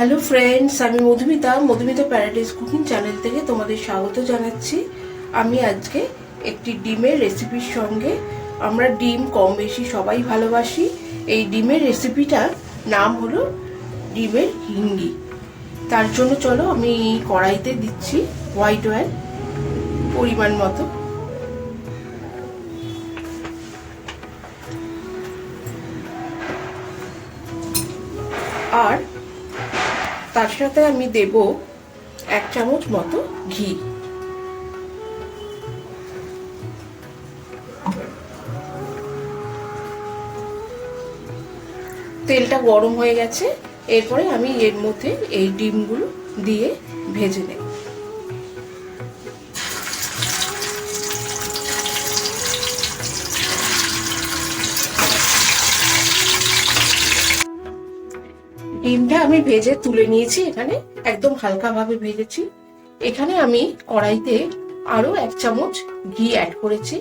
Hello friends, আমি Madhumita paradise cooking channel থেকে তোমাদের স্বাগত জানাচ্ছি। আমি আজকে একটি ডিমের রেসিপির সঙ্গে, আমরা ডিম কম বেশি সবাই ভালোবাসি, এই ডিমের রেসিপিটার নাম হলো ডিমের হিঙ্গি। তার জন্য চলো আমি কড়াইতে দিচ্ছি হোয়াইট অয়েল পরিমাণ মতো, আর তার সাথে আমি দেব 1 চামচ মতো ঘি। তেলটা গরম হয়ে গেছে, এরপরে আমি এর মধ্যে এই ডিমগুলো দিয়ে ভেজে নেব। ডিমটা আমি ভেজে তুলে নিয়েছি, এখানে একদম হালকাভাবে ভেজেছি। এখানে আমি কড়াইতে আরো 1 চামচ ঘি অ্যাড করেছি,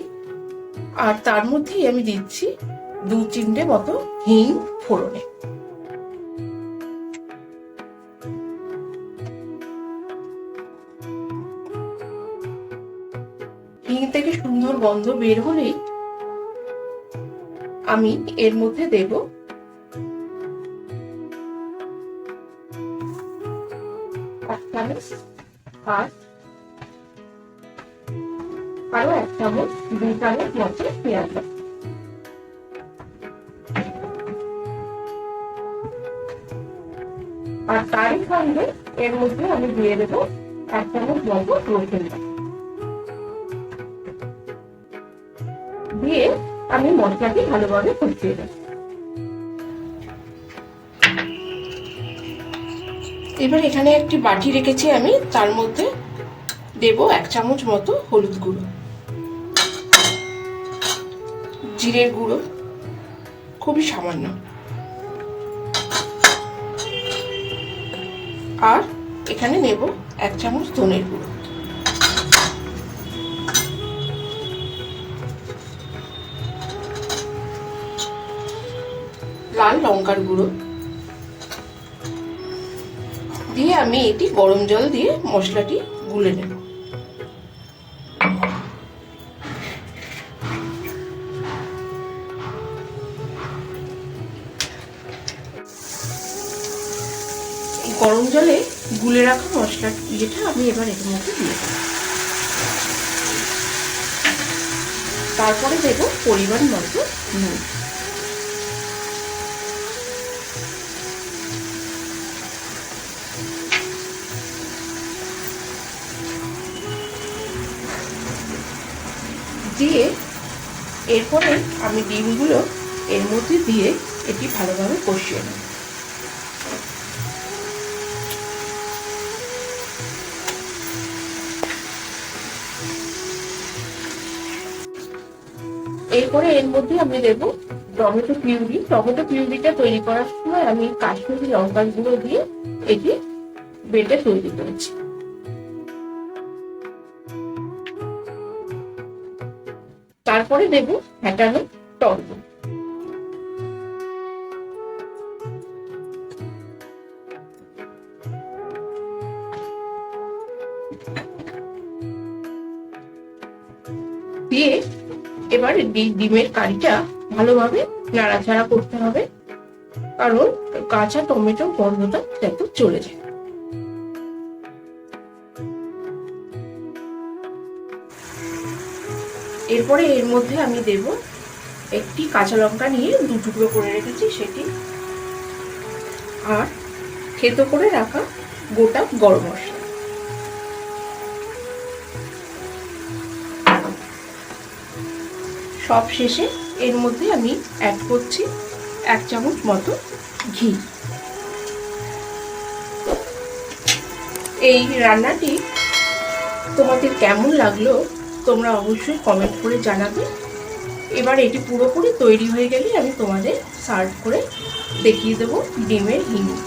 আর তার মধ্যেই আমি দিচ্ছি 2 চিমটে মতো হিং ফোড়নে। হিং থেকে সুন্দর গন্ধ বের হলেই আমি এর মধ্যে দেব আরো 1 চামচ 2 চামচ মতো পেঁয়াজ, আর তারই সঙ্গে এর মধ্যে আমি দিয়ে দেবো 1 চামচ মতো রসুন দিয়ে আমি মশলাটি ভালোভাবে কষিয়ে দেব। এবার এখানে একটি বাটি রেখেছি আমি, তার মধ্যে দেব 1 চামচ মতো হলুদ গুঁড়ো, জিরের গুঁড়ো খুবই সামান্য, আর এখানে নেব 1 চামচ ধনের গুঁড়ো, লাল লঙ্কার গুঁড়ো দিয়ে আমি এটি গরম জল দিয়ে মশলাটি গুলে নেব। গরম জলে গুলে রাখা মশলা যেটা আমি এবার এর মধ্যে দিয়ে দেব। তারপরে দেব পরিমাণ মতো নুন। দিয়ে এরপরে আমি ডিমগুলো এর মধ্যে দিয়ে এটি ভালোভাবে কষিয়ে নেব। এরপরে এর মধ্যে আমি দেব টমেটো পিউরি। টমেটো পিউরিটা তৈরি করার সময় আমি কাশ্মীরি লঙ্কার গুঁড়ো দিয়ে এটি বেটে তৈরি করেছি। তারপরে দেব ফ্যাটানো টক দই। দিয়ে এবার ডিমের কারিটা ভালোভাবে নাড়াচাড়া করতে হবে, কারণ কাঁচা টমেটো গন্ধটা যাতে চলে যায়। এরপরে এর মধ্যে আমি দেব একটি কাঁচা লঙ্কা নিয়ে 2 টুকরো করে রেখেছি সেটি, আর থেতো করে রাখা গোটা গরম মশলা। সব শেষে এর মধ্যে আমি অ্যাড করছি 1 চামচ মতো ঘি। এই রান্নাটি তোমাদের কেমন লাগলো তোমরা অবশ্যই কমেন্ট করে জানাবে। এবার এটি পুরোপুরি তৈরি হয়ে গেলে আমি তোমাদের সার্ভ করে দেখিয়ে দেবো ডিমের হিঙ্গি।